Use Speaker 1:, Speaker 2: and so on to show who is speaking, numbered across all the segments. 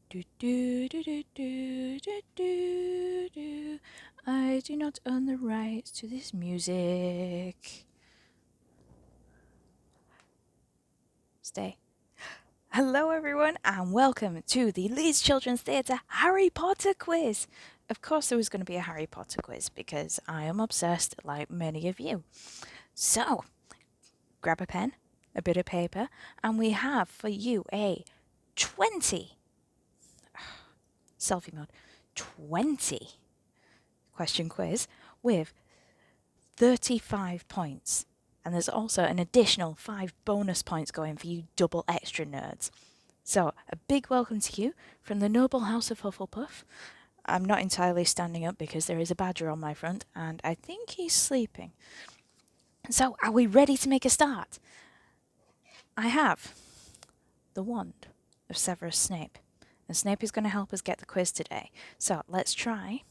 Speaker 1: Do, do, do, do, do, do, do, do. I do not own the rights to this music. Stay. Hello, everyone, and welcome to the Leeds Children's Theatre Harry Potter quiz. Of course, there was going to be a Harry Potter quiz because I am obsessed, like many of you. So, grab a pen, a bit of paper, and we have for you a 20 selfie mode 20 question quiz with 35 points. And there's also an additional 5 bonus points going for you double extra nerds. So, a big welcome to you from the noble house of Hufflepuff. I'm not entirely standing up because there is a badger on my front and I think he's sleeping. So, are we ready to make a start? I have the wand of Severus Snape. And Snape is going to help us get the quiz today. So, let's try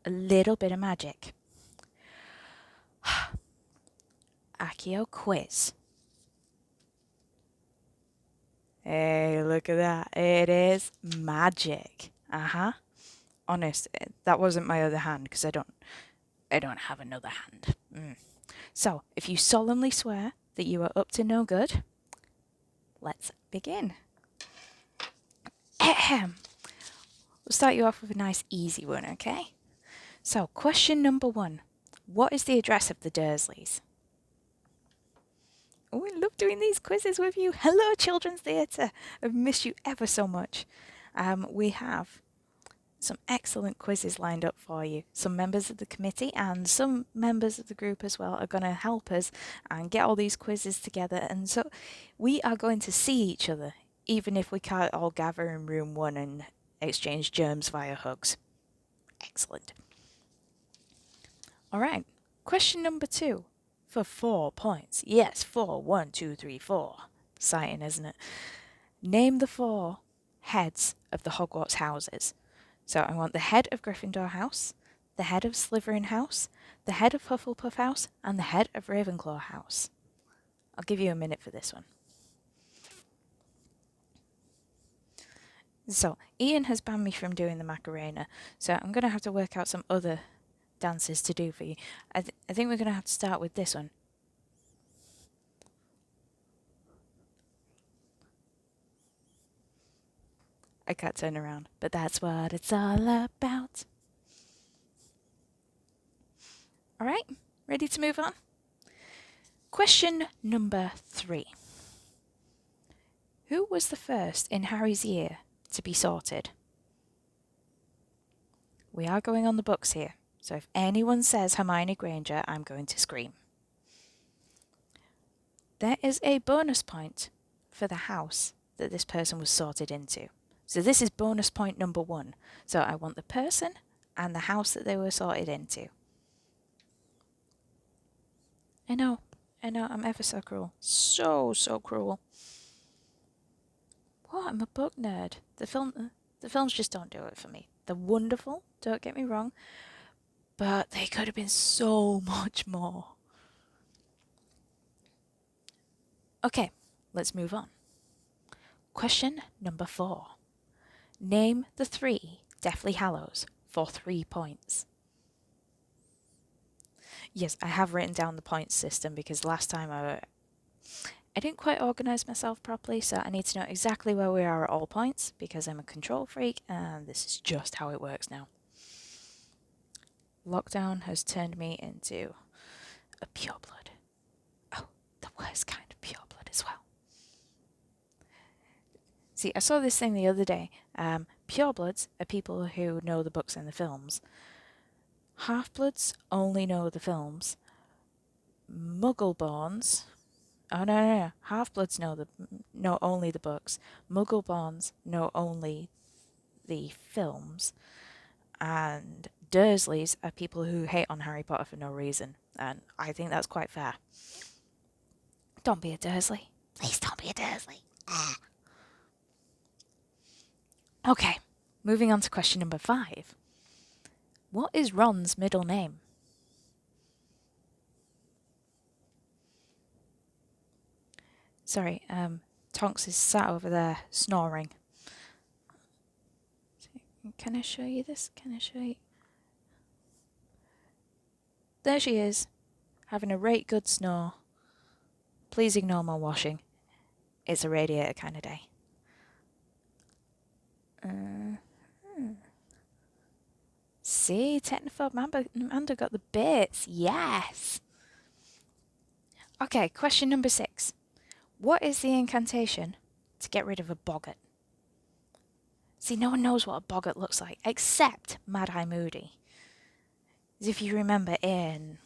Speaker 1: a little bit of magic. Accio quiz. Hey, look at that. It is magic. Honest, that wasn't my other hand because I don't have another hand. So, if you solemnly swear that you are up to no good, let's begin. Ahem. We'll start you off with a nice easy one, okay? So, question number 1. What is the address of the Dursleys? Oh, I love doing these quizzes with you. Hello, Children's Theatre. I've missed you ever so much. We have some excellent quizzes lined up for you. Some members of the committee and some members of the group as well are going to help us and get all these quizzes together. And so we are going to see each other, even if we can't all gather in room 1 and exchange germs via hugs. Excellent. All right. Question number 2 for 4 points. Yes, 4. 1, 2, 3, 4. Exciting, isn't it? Name the 4 heads of the Hogwarts houses. So I want the head of Gryffindor House, the head of Slytherin House, the head of Hufflepuff House, and the head of Ravenclaw House. I'll give you a minute for this one. So, Ian has banned me from doing the Macarena, so I'm going to have to work out some other dances to do for you. I think we're going to have to start with this one. I can't turn around, but that's what it's all about. All right, ready to move on? Question number 3. Who was the first in Harry's year to be sorted? We are going on the books here, so if anyone says Hermione Granger, I'm going to scream. There is a bonus point for the house that this person was sorted into. So this is bonus point number 1. So I want the person and the house that they were sorted into. I know, I'm ever so cruel. So cruel. What? I'm a book nerd. The films just don't do it for me. They're wonderful, don't get me wrong, but they could have been so much more. Okay, let's move on. Question number 4. Name the 3 Deathly Hallows for 3 points. Yes, I have written down the points system because last time I didn't quite organise myself properly, so I need to know exactly where we are at all points because I'm a control freak and this is just how it works now. Lockdown has turned me into a pureblood. Oh, the worst kind of pureblood as well. See, I saw this thing the other day. Purebloods are people who know the books and the films. Half-bloods only know the films. Muggleborns... Oh, no. Half-bloods know only the books. Muggleborns know only the films. And Dursleys are people who hate on Harry Potter for no reason. And I think that's quite fair. Don't be a Dursley. Please don't be a Dursley. Okay, moving on to question number 5. What is Ron's middle name? Sorry, Tonks is sat over there snoring. Can I show you this? Can I show you? There she is, having a right good snore. Please ignore my washing. It's a radiator kind of day. See, Technophobe Manda got the bits. Yes. Okay, question number 6. What is the incantation to get rid of a boggart? See, no one knows what a boggart looks like, except Mad-Eye Moody. As if you remember in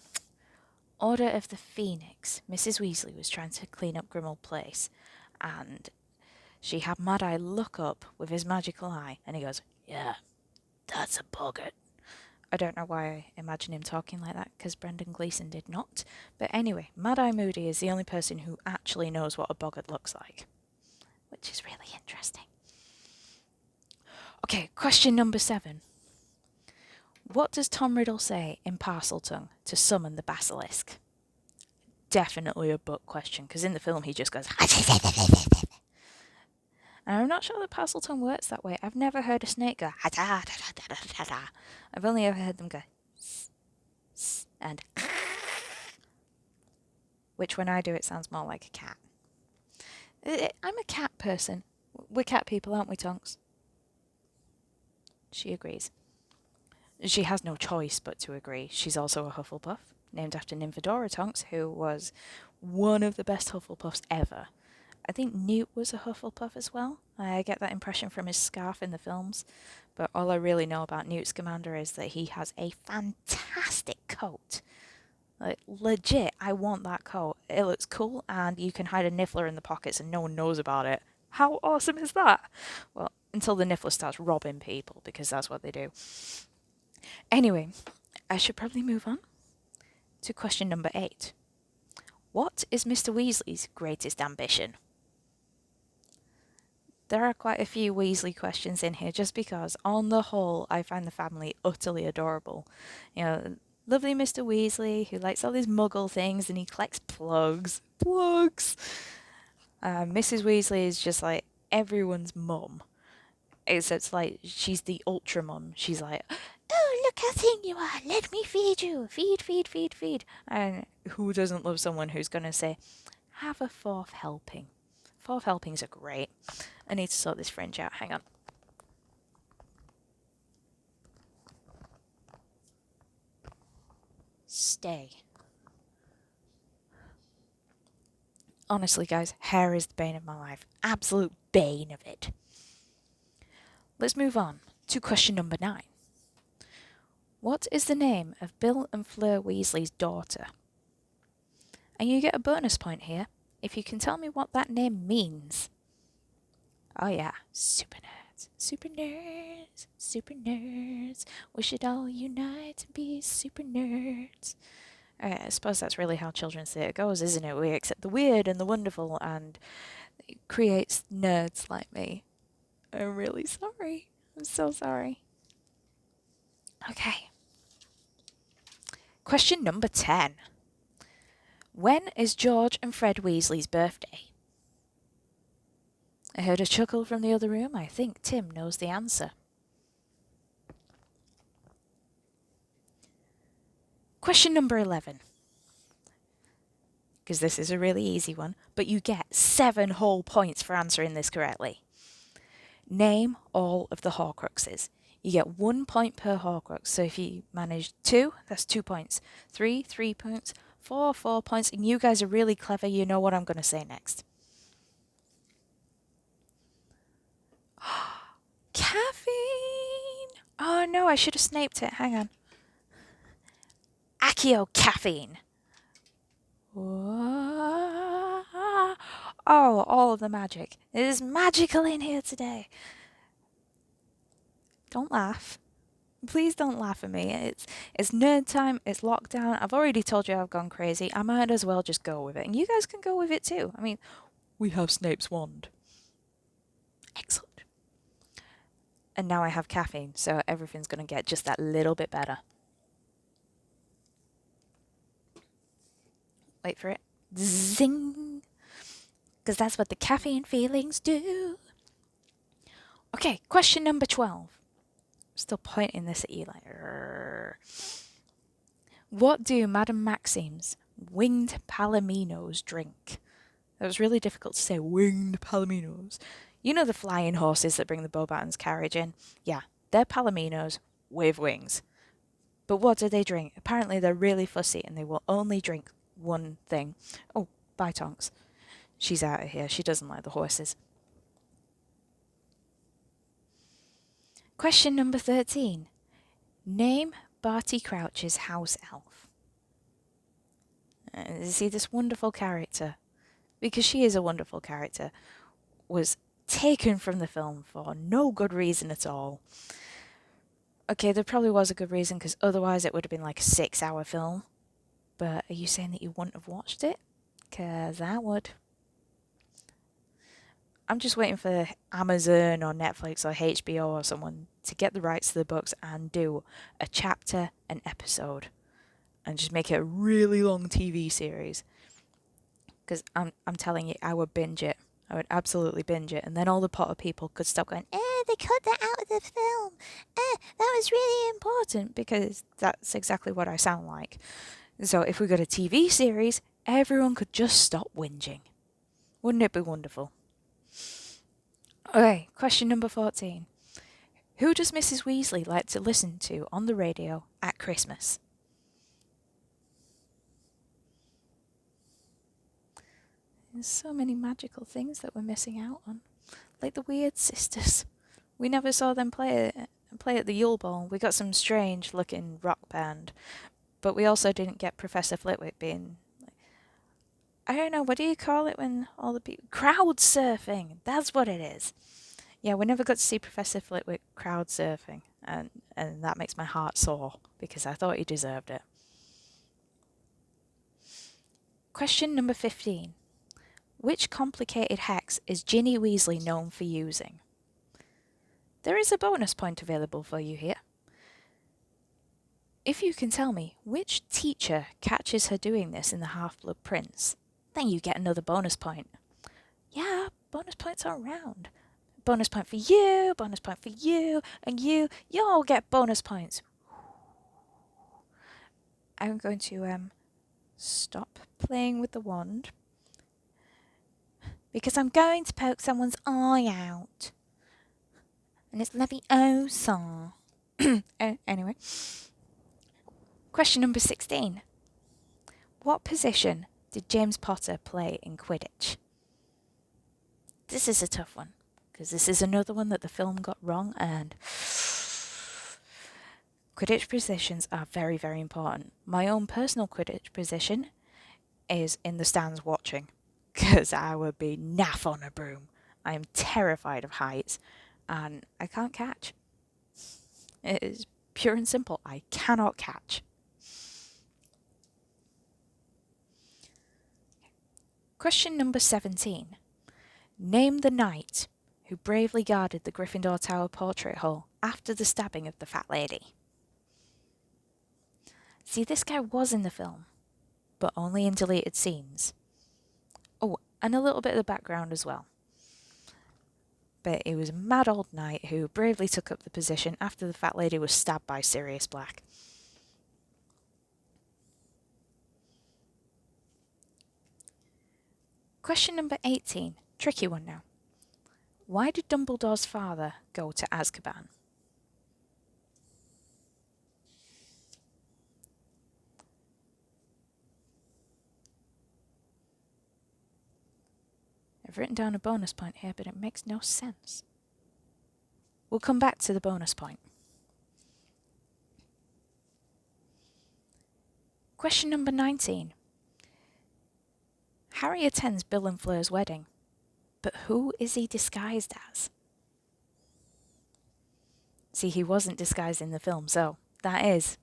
Speaker 1: Order of the Phoenix, Mrs. Weasley was trying to clean up Grimmauld Place, and she had Mad-Eye look up with his magical eye, and he goes, "Yeah, that's a boggart." I don't know why I imagine him talking like that, because Brendan Gleeson did not. But anyway, Mad-Eye Moody is the only person who actually knows what a boggart looks like, which is really interesting. Okay, question number 7. What does Tom Riddle say in Parseltongue to summon the basilisk? Definitely a book question, because in the film he just goes... And I'm not sure that Parseltongue works that way. I've never heard a snake go... I've only ever heard them go... and... which when I do it sounds more like a cat. I'm a cat person. We're cat people, aren't we, Tonks? She agrees. She has no choice but to agree. She's also a Hufflepuff, named after Nymphadora Tonks, who was one of the best Hufflepuffs ever. I think Newt was a Hufflepuff as well. I get that impression from his scarf in the films. But all I really know about Newt Scamander is that he has a fantastic coat. Like, legit, I want that coat. It looks cool, and you can hide a niffler in the pockets and no one knows about it. How awesome is that? Well, until the niffler starts robbing people, because that's what they do. Anyway, I should probably move on to question number 8. What is Mr. Weasley's greatest ambition? There are quite a few Weasley questions in here, just because, on the whole, I find the family utterly adorable. You know, lovely Mr. Weasley, who likes all these muggle things, and he collects plugs. Plugs! Mrs. Weasley is just like everyone's mum. Except, like, she's the ultra mum. She's like, "Oh, look how thin you are. Let me feed you. Feed, feed, feed, feed." And who doesn't love someone who's going to say, "Have a 4th helping." 4th helpings are great. I need to sort this fringe out. Hang on. Stay. Honestly, guys, hair is the bane of my life. Absolute bane of it. Let's move on to question number 9. What is the name of Bill and Fleur Weasley's daughter? And you get a bonus point here if you can tell me what that name means. Oh yeah, super nerds, super nerds, super nerds. We should all unite and be super nerds. I suppose that's really how children's theatre goes, isn't it? We accept the weird and the wonderful, and it creates nerds like me. I'm really sorry. I'm so sorry. Okay. Question number 10. When is George and Fred Weasley's birthday? I heard a chuckle from the other room. I think Tim knows the answer. Question number 11. Because this is a really easy one, but you get 7 whole points for answering this correctly. Name all of the Horcruxes. You get 1 point per Horcrux, so if you manage 2, that's 2 points. 3, 3 points. 4, 4 points, and you guys are really clever. You know what I'm going to say next. Caffeine! Oh no, I should have snaped it. Hang on. Accio caffeine. Oh, all of the magic. It is magical in here today. Don't laugh. Please don't laugh at me. It's nerd time. It's lockdown. I've already told you I've gone crazy. I might as well just go with it. And you guys can go with it too. I mean, we have Snape's wand. Excellent. And now I have caffeine, so everything's going to get just that little bit better. Wait for it. Zing! Because that's what the caffeine feelings do. Okay, question number 12. still pointing this at you like, "Rrrr." What do Madame Maxime's winged palominos drink? That was really difficult to say, winged palominos. You know the flying horses that bring the Beauxbatons carriage in? Yeah, they're palominos with wings. But what do they drink? Apparently they're really fussy and they will only drink one thing. Oh, bye Tonks. She's out of here. She doesn't like the horses. Question number 13. Name Barty Crouch's house elf. See, this wonderful character, because she is a wonderful character, was taken from the film for no good reason at all. Okay, there probably was a good reason, because otherwise it would have been like a 6-hour film. But are you saying that you wouldn't have watched it? Because I would. I'm just waiting for Amazon or Netflix or HBO or someone to get the rights to the books and do a chapter an episode. And just make it a really long TV series. Because I'm telling you, I would binge it. I would absolutely binge it. And then all the Potter people could stop going, they cut that out of the film. That was really important. Because that's exactly what I sound like. So if we got a TV series, everyone could just stop whinging. Wouldn't it be wonderful? Okay, question number 14. Who does Mrs. Weasley like to listen to on the radio at Christmas? There's so many magical things that we're missing out on. Like the Weird Sisters. We never saw them play at the Yule Ball. We got some strange looking rock band. But we also didn't get Professor Flitwick being... I don't know, what do you call it when all the people... Crowd surfing! That's what it is. Yeah, we never got to see Professor Flitwick crowd surfing. And that makes my heart sore. Because I thought he deserved it. Question number 15. Which complicated hex is Ginny Weasley known for using? There is a bonus point available for you here. If you can tell me which teacher catches her doing this in the Half-Blood Prince, then you get another bonus point. Yeah, bonus points are around. Bonus point for you, and you all get bonus points. I'm going to stop playing with the wand. Because I'm going to poke someone's eye out. And it's Leviosa. Anyway. Question number 16. What position did James Potter play in Quidditch? This is a tough one. Because this is another one that the film got wrong. And Quidditch positions are very, very important. My own personal Quidditch position is in the stands watching. Because I would be naff on a broom. I am terrified of heights. And I can't catch. It is pure and simple. I cannot catch. Question number 17. Name the knight who bravely guarded the Gryffindor Tower portrait hole after the stabbing of the fat lady. See, this guy was in the film, but only in deleted scenes. Oh, and a little bit of the background as well. But he was a mad old knight who bravely took up the position after the fat lady was stabbed by Sirius Black. Question number 18. Tricky one now. Why did Dumbledore's father go to Azkaban? I've written down a bonus point here, but it makes no sense. We'll come back to the bonus point. Question number 19. Harry attends Bill and Fleur's wedding, but who is he disguised as? See, he wasn't disguised in the film, so that is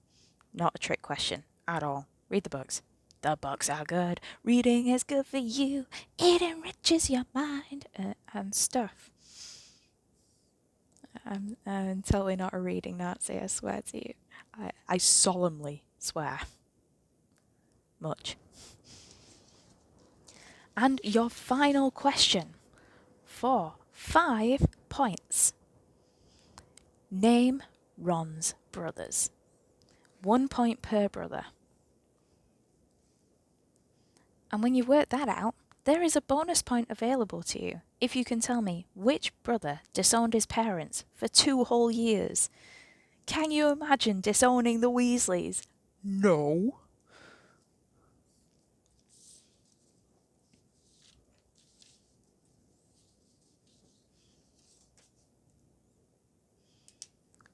Speaker 1: not a trick question at all. Read the books. The books are good. Reading is good for you. It enriches your mind and stuff. I'm totally not a reading Nazi, I swear to you. I solemnly swear. Much. And your final question for 5 points. Name Ron's brothers. 1 point per brother. And when you work that out, there is a bonus point available to you if you can tell me which brother disowned his parents for 2 whole years. Can you imagine disowning the Weasleys? No.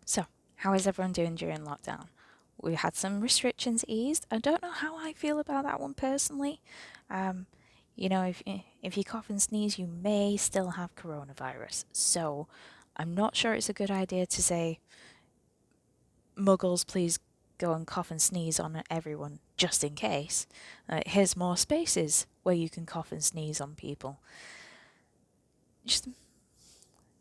Speaker 1: So, how is everyone doing during lockdown? We had some restrictions eased. I don't know how I feel about that one personally. You know, if you cough and sneeze, you may still have coronavirus. So, I'm not sure it's a good idea to say, Muggles, please go and cough and sneeze on everyone, just in case. Here's more spaces where you can cough and sneeze on people. Just,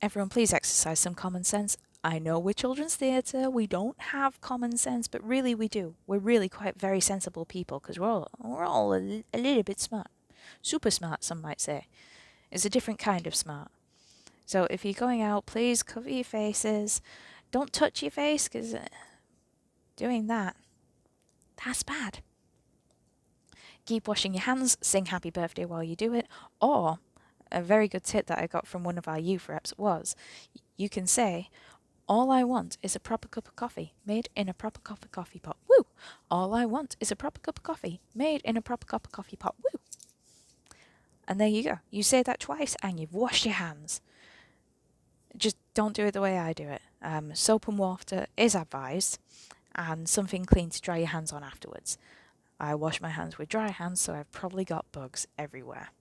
Speaker 1: everyone, please exercise some common sense. I know we're children's theatre, we don't have common sense, but really we do. We're really quite very sensible people, because we're all a little bit smart. Super smart, some might say. It's a different kind of smart. So if you're going out, please cover your faces. Don't touch your face, because doing that's bad. Keep washing your hands, sing happy birthday while you do it, or a very good tip that I got from one of our youth reps was, you can say, all I want is a proper cup of coffee made in a proper cup of coffee pot. Woo! All I want is a proper cup of coffee made in a proper cup of coffee pot. Woo! And there you go. You say that twice and you've washed your hands. Just don't do it the way I do it. Soap and water is advised, and something clean to dry your hands on afterwards. I wash my hands with dry hands, so I've probably got bugs everywhere.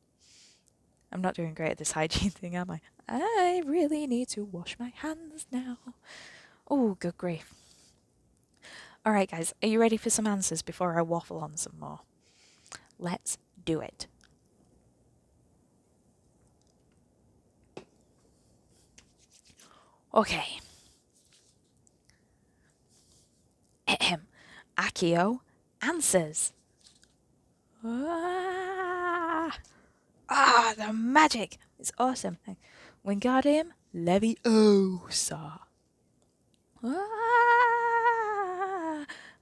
Speaker 1: I'm not doing great at this hygiene thing, am I? I really need to wash my hands now. Oh, good grief. Alright guys, are you ready for some answers before I waffle on some more? Let's do it. Okay. Ahem. Accio answers. The magic! It's awesome. Wingardium Leviosa.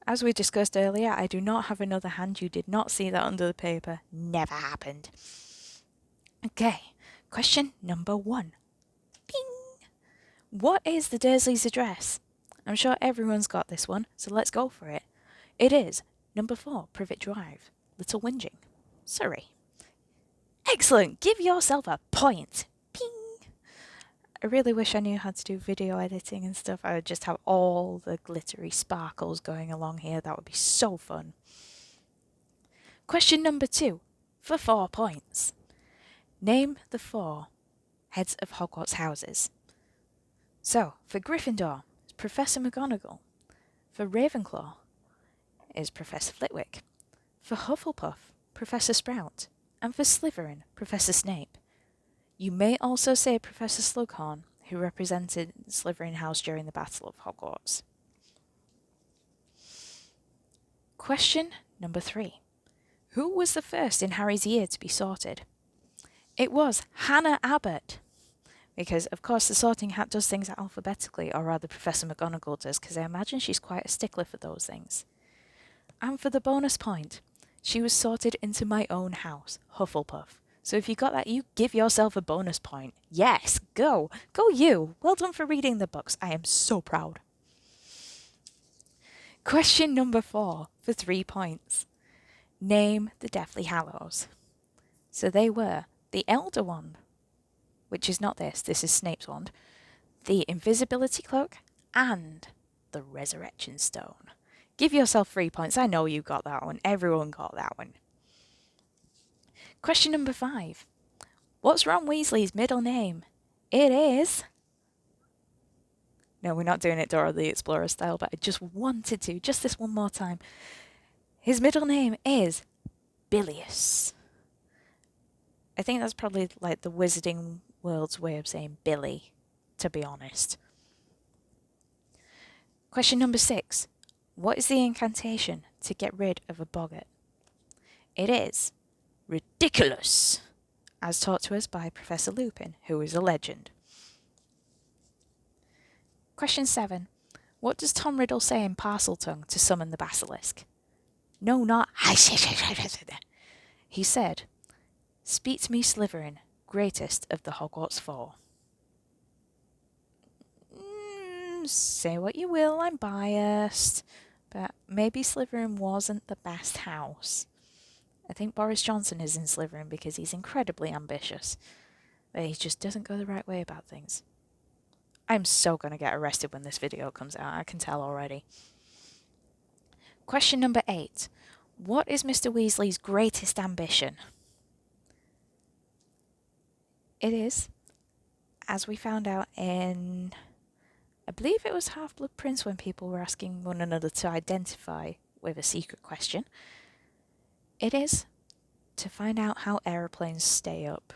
Speaker 1: As we discussed earlier, I do not have another hand. You did not see that under the paper. Never happened. Okay, question number 1. Bing! What is the Dursleys' address? I'm sure everyone's got this one, so let's go for it. It is number 4, Privet Drive, Little Whinging, Surrey. Excellent! Give yourself a point. Ping! I really wish I knew how to do video editing and stuff. I would just have all the glittery sparkles going along here. That would be so fun. Question number 2, for 4 points. Name the 4 heads of Hogwarts houses. So, for Gryffindor, it's Professor McGonagall. For Ravenclaw, is Professor Flitwick. For Hufflepuff, Professor Sprout. And for Slytherin, Professor Snape. You may also say Professor Slughorn, who represented Slytherin House during the Battle of Hogwarts. Question number 3. Who was the first in Harry's year to be sorted? It was Hannah Abbott. Because, of course, the sorting hat does things alphabetically, or rather Professor McGonagall does, because I imagine she's quite a stickler for those things. And for the bonus point, she was sorted into my own house, Hufflepuff. So if you got that, you give yourself a bonus point. Yes, go. Go you. Well done for reading the books. I am so proud. Question number 4 for 3 points. Name the Deathly Hallows. So they were the Elder Wand, which is not this is Snape's wand, the Invisibility Cloak, and the Resurrection Stone. Give yourself 3 points. I know you got that one. Everyone got that one. Question number 5. What's Ron Weasley's middle name? It is... No, we're not doing it Dora the Explorer style, but I just wanted to, just this one more time. His middle name is Bilious. I think that's probably like the Wizarding World's way of saying Billy, to be honest. Question number 6. What is the incantation to get rid of a boggart? It is ridiculous, as taught to us by Professor Lupin, who is a legend. Question 7. What does Tom Riddle say in Parseltongue to summon the basilisk? No, not. He said, "Speak to me, Slytherin, greatest of the Hogwarts Four." Say what you will, I'm biased. But maybe Slytherin wasn't the best house. I think Boris Johnson is in Slytherin because he's incredibly ambitious. But he just doesn't go the right way about things. I'm so going to get arrested when this video comes out, I can tell already. Question number 8. What is Mr. Weasley's greatest ambition? It is, as we found out in, I believe it was Half-Blood Prince when people were asking one another to identify with a secret question. It is to find out how aeroplanes stay up.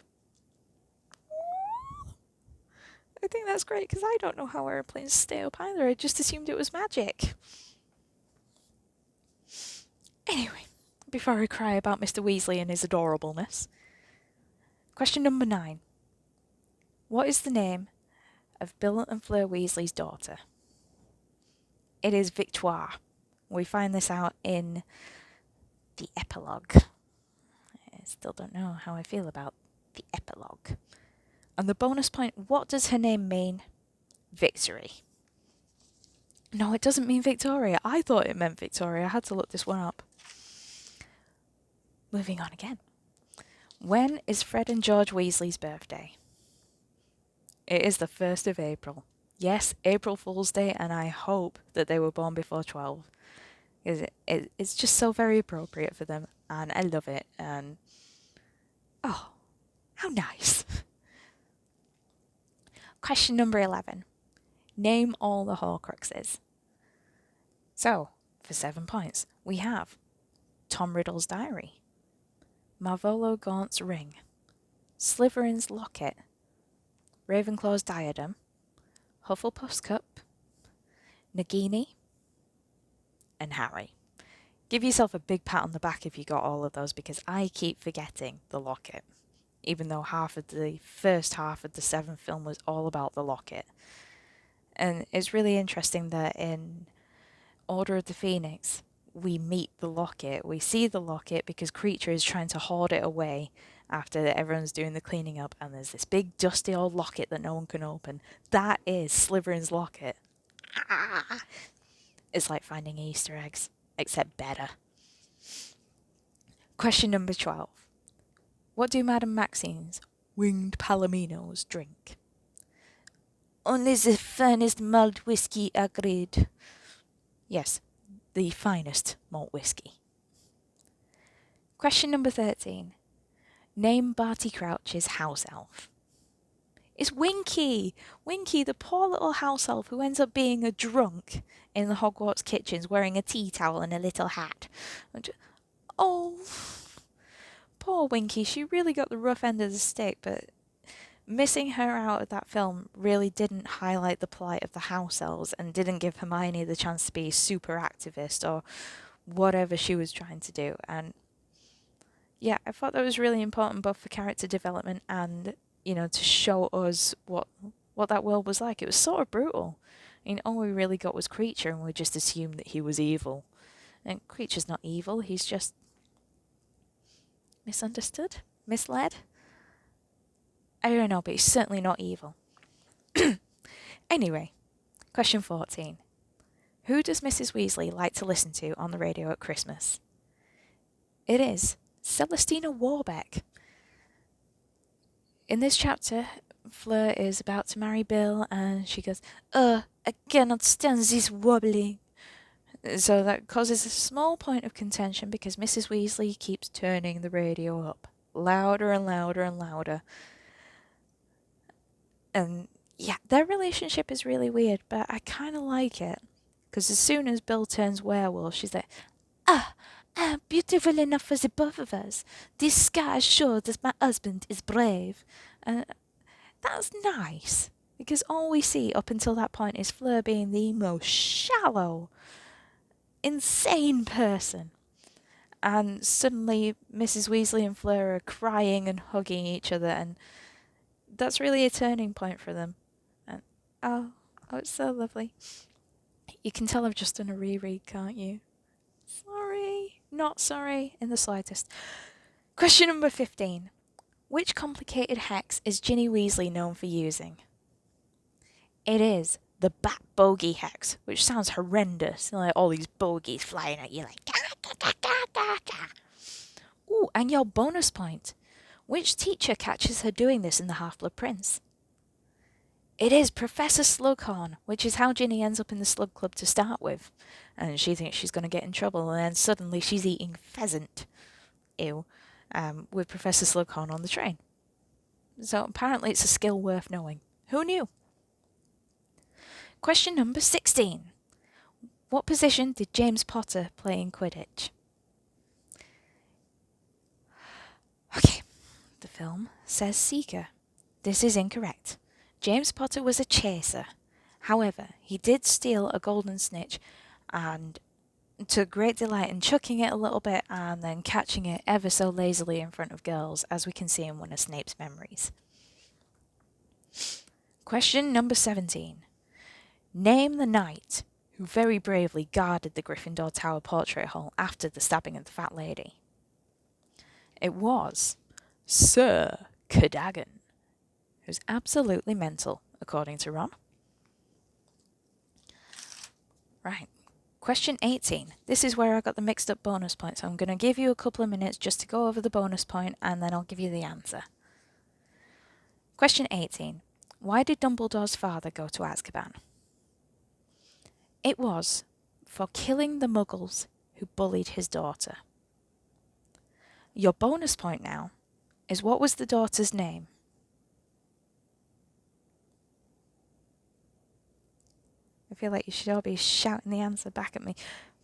Speaker 1: I think that's great because I don't know how airplanes stay up either. I just assumed it was magic. Anyway, before I cry about Mr. Weasley and his adorableness. Question number 9. What is the name of Bill and Fleur Weasley's daughter? It is Victoire. We find this out in the epilogue. I still don't know how I feel about the epilogue. And the bonus point, what does her name mean? Victory. No, it doesn't mean Victoria. I thought it meant Victoria. I had to look this one up. Moving on again. When is Fred and George Weasley's birthday? It is the 1st of April. Yes, April Fool's Day, and I hope that they were born before 12. It's just so very appropriate for them, and I love it, and oh, how nice. Question number 11. Name all the Horcruxes. So, for 7 points, we have Tom Riddle's diary, Marvolo Gaunt's ring, Slytherin's locket, Ravenclaw's diadem, Hufflepuff's cup, Nagini, and Harry. Give yourself a big pat on the back if you got all of those, because I keep forgetting the locket, even though first half of the 7th film was all about the locket. And it's really interesting that in Order of the Phoenix, we meet the locket. We see the locket because Creature is trying to hoard it away after everyone's doing the cleaning up, and there's this big dusty old locket that no one can open. That is Slytherin's locket. It's like finding Easter eggs, except better. Question number 12. What do Madame Maxine's winged palominos drink? Only the finest malt whiskey, agreed. Yes, the finest malt whiskey. Question number 13. Name Barty Crouch's house elf. It's Winky! Winky, the poor little house elf who ends up being a drunk in the Hogwarts kitchens wearing a tea towel and a little hat. Oh, poor Winky. She really got the rough end of the stick, but missing her out of that film really didn't highlight the plight of the house elves and didn't give Hermione the chance to be a super activist or whatever she was trying to do. And yeah, I thought that was really important both for character development and, to show us what that world was like. It was sort of brutal. I mean, all we really got was Creature, and we just assumed that he was evil. And Creature's not evil, he's just misunderstood, misled. I don't know, but he's certainly not evil. Anyway, question 14. Who does Mrs. Weasley like to listen to on the radio at Christmas? It is Celestina Warbeck. In this chapter, Fleur is about to marry Bill, and she goes, I cannot stand this wobbling. So that causes a small point of contention because Mrs. Weasley keeps turning the radio up, louder and louder and louder. And yeah, their relationship is really weird, but I kind of like it. Because as soon as Bill turns werewolf, she's like, beautiful enough for the both of us. This sky shows that my husband is brave. And that's nice. Because all we see up until that point is Fleur being the most shallow, insane person. And suddenly Mrs. Weasley and Fleur are crying and hugging each other, and that's really a turning point for them. And oh, it's so lovely. You can tell I've just done a reread, can't you? Sorry. Not sorry in the slightest. Question number 15. Which complicated hex is Ginny Weasley known for using? It is the bat bogey hex, which sounds horrendous. Like all these bogeys flying at you like... Ooh, and your bonus point. Which teacher catches her doing this in The Half-Blood Prince? It is Professor Slughorn, which is how Ginny ends up in the Slug Club to start with. And she thinks she's going to get in trouble, and then suddenly she's eating pheasant. Ew. With Professor Slughorn on the train. So apparently it's a skill worth knowing. Who knew? Question number 16. What position did James Potter play in Quidditch? Okay, the film says seeker. This is incorrect. James Potter was a chaser. However, he did steal a golden snitch and took great delight in chucking it a little bit and then catching it ever so lazily in front of girls, as we can see in one of Snape's memories. Question number 17. Name the knight who very bravely guarded the Gryffindor Tower portrait hall after the stabbing of the fat lady. It was Sir Cadogan, who's absolutely mental, according to Ron. Right. Question 18. This is where I got the mixed up bonus point, so I'm going to give you a couple of minutes just to go over the bonus point and then I'll give you the answer. Question 18. Why did Dumbledore's father go to Azkaban? It was for killing the muggles who bullied his daughter. Your bonus point now is, what was the daughter's name? I feel like you should all be shouting the answer back at me.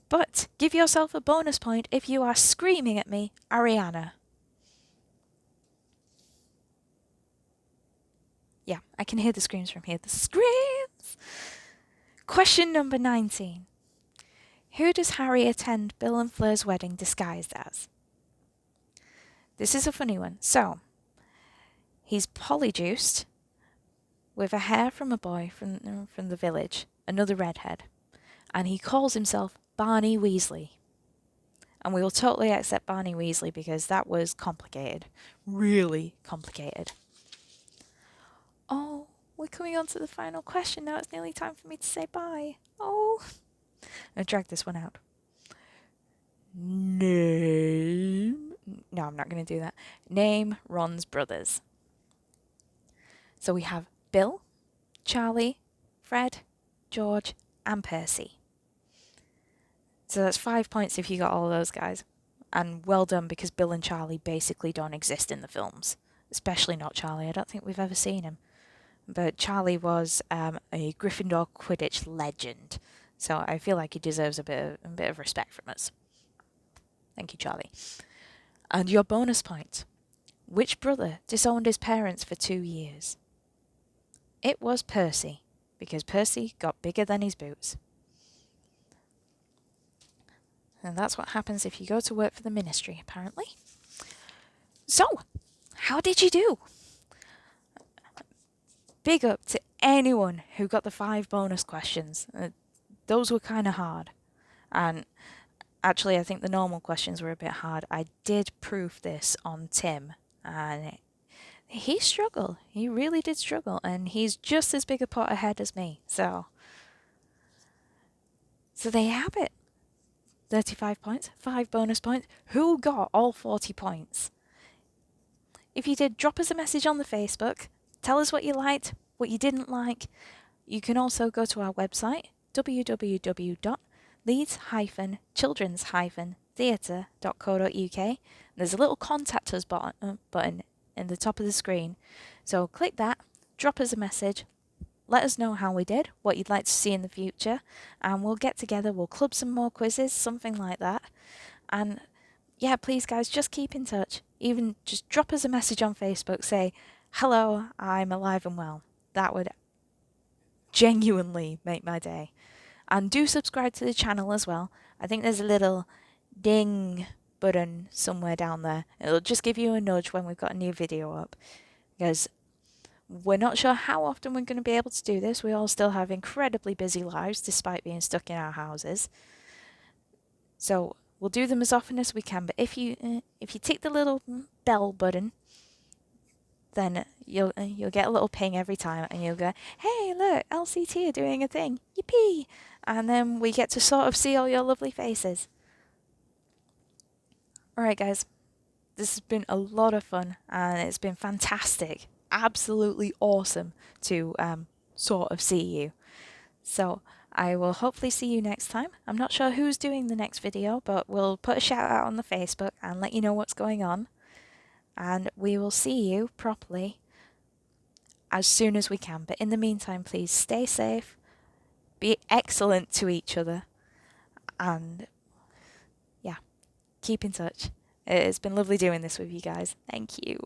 Speaker 1: But give yourself a bonus point if you are screaming at me, Ariana. Yeah, I can hear the screams from here. The screams! Question number 19. Who does Harry attend Bill and Fleur's wedding disguised as? This is a funny one. So, he's polyjuiced with a hair from a boy from the village, another redhead, and he calls himself Barney Weasley. And we will totally accept Barney Weasley because that was complicated. Really complicated. Oh, we're coming on to the final question now. It's nearly time for me to say bye. Oh. I'll drag this one out. Name. No, I'm not going to do that. Name Ron's brothers. So we have Bill, Charlie, Fred, George, and Percy. So that's 5 points if you got all of those guys. And well done, because Bill and Charlie basically don't exist in the films. Especially not Charlie. I don't think we've ever seen him. But Charlie was a Gryffindor Quidditch legend. So I feel like he deserves a bit of respect from us. Thank you, Charlie. And your bonus point. Which brother disowned his parents for 2 years? It was Percy, because Percy got bigger than his boots. And that's what happens if you go to work for the ministry, apparently. So, how did you do? Big up to anyone who got the 5 bonus questions. Those were kind of hard. And actually, I think the normal questions were a bit hard. I did proof this on Tim, and he struggled. He really did struggle, and he's just as big a pot ahead as me. So there you have it. 35 points, 5 bonus points. Who got all 40 points? If you did, drop us a message on the Facebook. Tell us what you liked, what you didn't like. You can also go to our website, www.leeds-children's-theatre.co.uk. There's a little contact us button in the top of the screen. So click that, drop us a message, let us know how we did, what you'd like to see in the future, and we'll get together, we'll club some more quizzes, something like that. And yeah, please guys, just keep in touch. Even just drop us a message on Facebook, say, hello, I'm alive and well. That would genuinely make my day. And do subscribe to the channel as well. I think there's a little ding button somewhere down there. It'll just give you a nudge when we've got a new video up. Because We're not sure how often we're going to be able to do this. We all still have incredibly busy lives despite being stuck in our houses. So we'll do them as often as we can. But if you tick the little bell button, then you'll get a little ping every time, and you'll go, "Hey, look, LCT are doing a thing! Yippee!" And then we get to sort of see all your lovely faces. All right, guys. This has been a lot of fun, and it's been fantastic. Absolutely awesome to sort of see you. So I will hopefully see you next time. I'm not sure who's doing the next video, but we'll put a shout out on the Facebook and let you know what's going on. And we will see you properly as soon as we can. But in the meantime, please stay safe, be excellent to each other, and yeah, keep in touch. It's been lovely doing this with you guys. Thank you.